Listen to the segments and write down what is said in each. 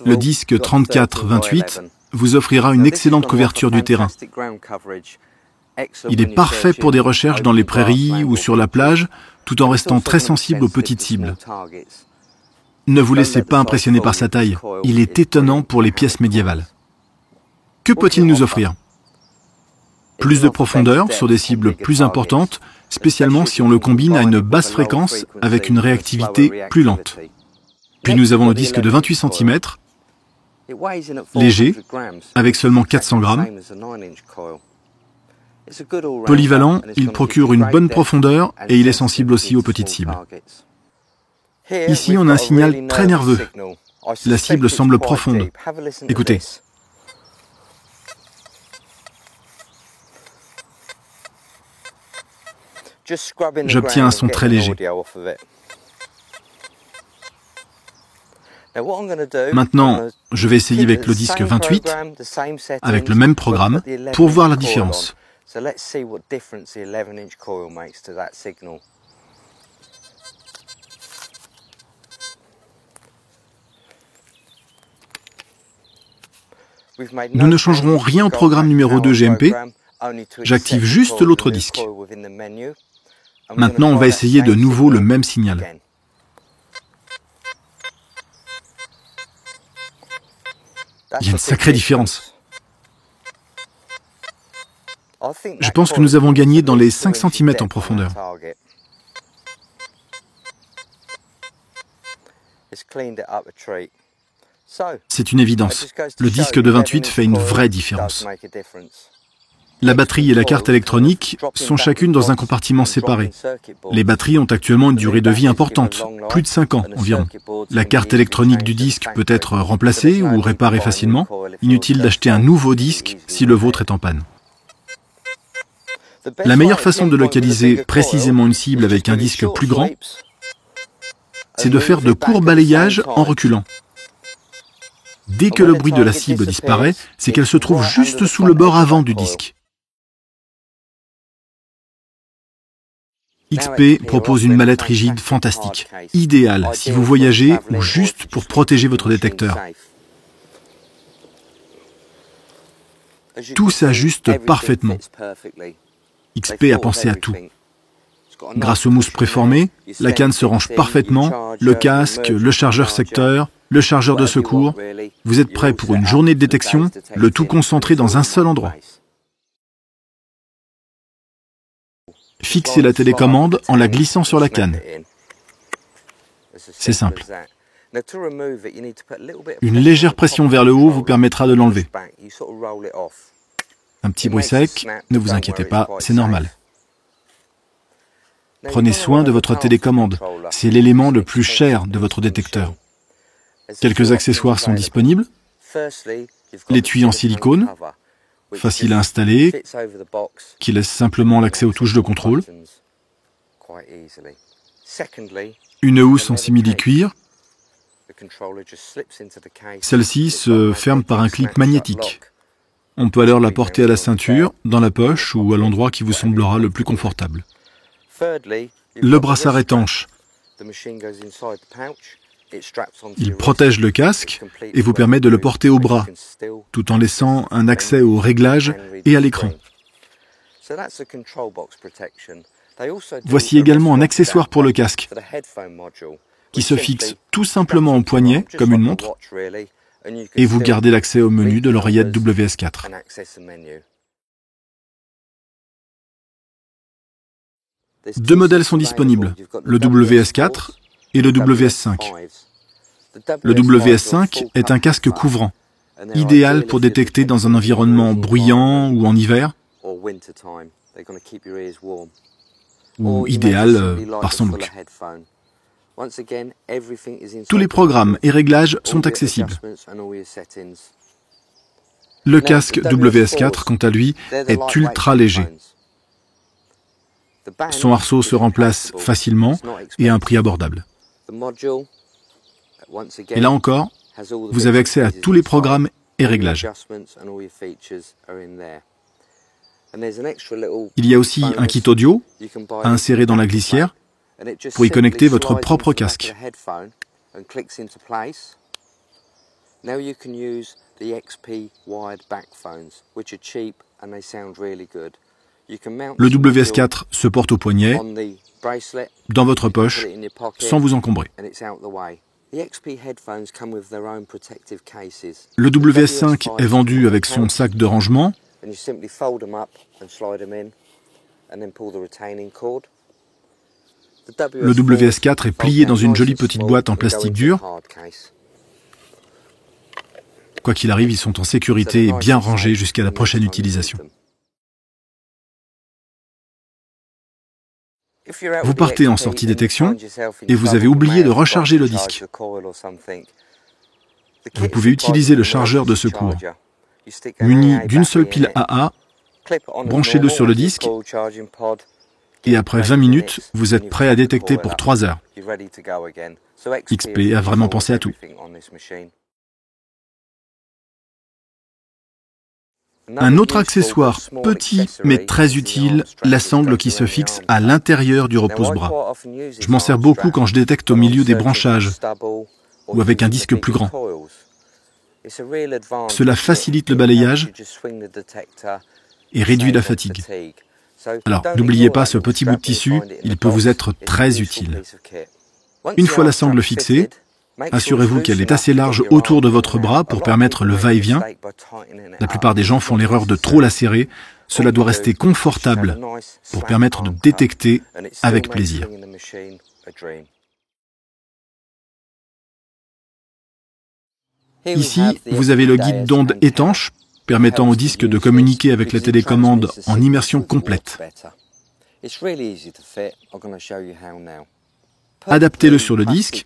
Le disque 34-28 vous offrira une excellente couverture du terrain. Il est parfait pour des recherches dans les prairies ou sur la plage, tout en restant très sensible aux petites cibles. Ne vous laissez pas impressionner par sa taille, il est étonnant pour les pièces médiévales. Que peut-il nous offrir? Plus de profondeur sur des cibles plus importantes, spécialement si on le combine à une basse fréquence avec une réactivité plus lente. Puis nous avons le disque de 28 cm, léger, avec seulement 400 grammes. Polyvalent, il procure une bonne profondeur et il est sensible aussi aux petites cibles. Ici, on a un signal très nerveux. La cible semble profonde. Écoutez. J'obtiens un son très léger. Maintenant, je vais essayer avec le disque 28, avec le même programme, pour voir la différence. Nous ne changerons rien au programme numéro 2 GMP, j'active juste l'autre disque. Maintenant, on va essayer de nouveau le même signal. Il y a une sacrée différence. Je pense que nous avons gagné dans les 5 cm en profondeur. C'est une évidence. Le disque de 28 fait une vraie différence. La batterie et la carte électronique sont chacune dans un compartiment séparé. Les batteries ont actuellement une durée de vie importante, plus de 5 ans environ. La carte électronique du disque peut être remplacée ou réparée facilement. Inutile d'acheter un nouveau disque si le vôtre est en panne. La meilleure façon de localiser précisément une cible avec un disque plus grand, c'est de faire de courts balayages en reculant. Dès que le bruit de la cible disparaît, c'est qu'elle se trouve juste sous le bord avant du disque. XP propose une mallette rigide fantastique, idéale si vous voyagez ou juste pour protéger votre détecteur. Tout s'ajuste parfaitement. XP a pensé à tout. Grâce aux mousses préformées, la canne se range parfaitement, le casque, le chargeur secteur, le chargeur de secours. Vous êtes prêt pour une journée de détection, le tout concentré dans un seul endroit. Fixez la télécommande en la glissant sur la canne. C'est simple. Une légère pression vers le haut vous permettra de l'enlever. Un petit bruit sec, ne vous inquiétez pas, c'est normal. Prenez soin de votre télécommande, c'est l'élément le plus cher de votre détecteur. Quelques accessoires sont disponibles. L'étui en silicone, facile à installer, qui laisse simplement l'accès aux touches de contrôle. Une housse en simili-cuir. Celle-ci se ferme par un clip magnétique. On peut alors la porter à la ceinture, dans la poche ou à l'endroit qui vous semblera le plus confortable. Le brassard étanche. Il protège le casque et vous permet de le porter au bras, tout en laissant un accès au réglage et à l'écran. Voici également un accessoire pour le casque, qui se fixe tout simplement au poignet, comme une montre, et vous gardez l'accès au menu de l'oreillette WS4. Deux modèles sont disponibles, le WS4 et le WS5. Le WS5 est un casque couvrant, idéal pour détecter dans un environnement bruyant ou en hiver, ou idéal par son look. Tous les programmes et réglages sont accessibles. Le casque WS4, quant à lui, est ultra léger. Son arceau se remplace facilement et à un prix abordable. Et là encore, vous avez accès à tous les programmes et réglages. Il y a aussi un kit audio à insérer dans la glissière pour y connecter votre propre casque. Now you can use the XP wired backphones, which are cheap and they sound really good. You can mount Le WS4 se porte au poignet, on the bracelet, dans votre poche, sans vous encombrer. and it's out the way. The XP headphones come with their own protective cases. Le WS5 est vendu avec son sac de rangement. And you simply fold them up and slide them in, and then pull the retaining cord. Le WS4 est plié dans une jolie petite boîte en plastique dur. Quoi qu'il arrive, ils sont en sécurité et bien rangés jusqu'à la prochaine utilisation. Vous partez en sortie détection et vous avez oublié de recharger le disque. Vous pouvez utiliser le chargeur de secours. Muni d'une seule pile AA, branchez-le sur le disque et après 20 minutes, vous êtes prêt à détecter pour 3 heures. XP a vraiment pensé à tout. Un autre accessoire petit mais très utile, la sangle qui se fixe à l'intérieur du repose-bras. Je m'en sers beaucoup quand je détecte au milieu des branchages ou avec un disque plus grand. Cela facilite le balayage et réduit la fatigue. Alors, n'oubliez pas ce petit bout de tissu, il peut vous être très utile. Une fois la sangle fixée, assurez-vous qu'elle est assez large autour de votre bras pour permettre le va-et-vient. La plupart des gens font l'erreur de trop la serrer. Cela doit rester confortable pour permettre de détecter avec plaisir. Ici, vous avez le guide d'onde étanche permettant au disque de communiquer avec la télécommande en immersion complète. Adaptez-le sur le disque.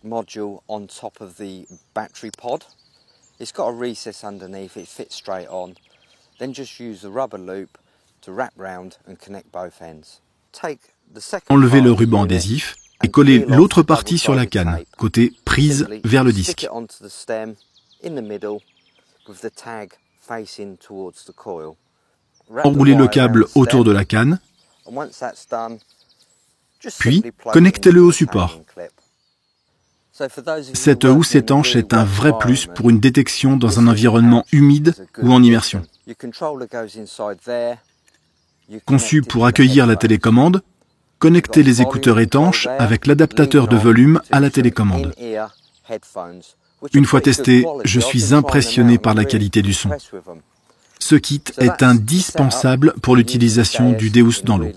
Enlevez le ruban adhésif et collez l'autre partie sur la canne, côté prise vers le disque. Enroulez le câble autour de la canne, puis connectez-le au support. Cette housse étanche est un vrai plus pour une détection dans un environnement humide ou en immersion. Conçu pour accueillir la télécommande, connectez les écouteurs étanches avec l'adaptateur de volume à la télécommande. Une fois testé, je suis impressionné par la qualité du son. Ce kit est indispensable pour l'utilisation du Deus dans l'eau.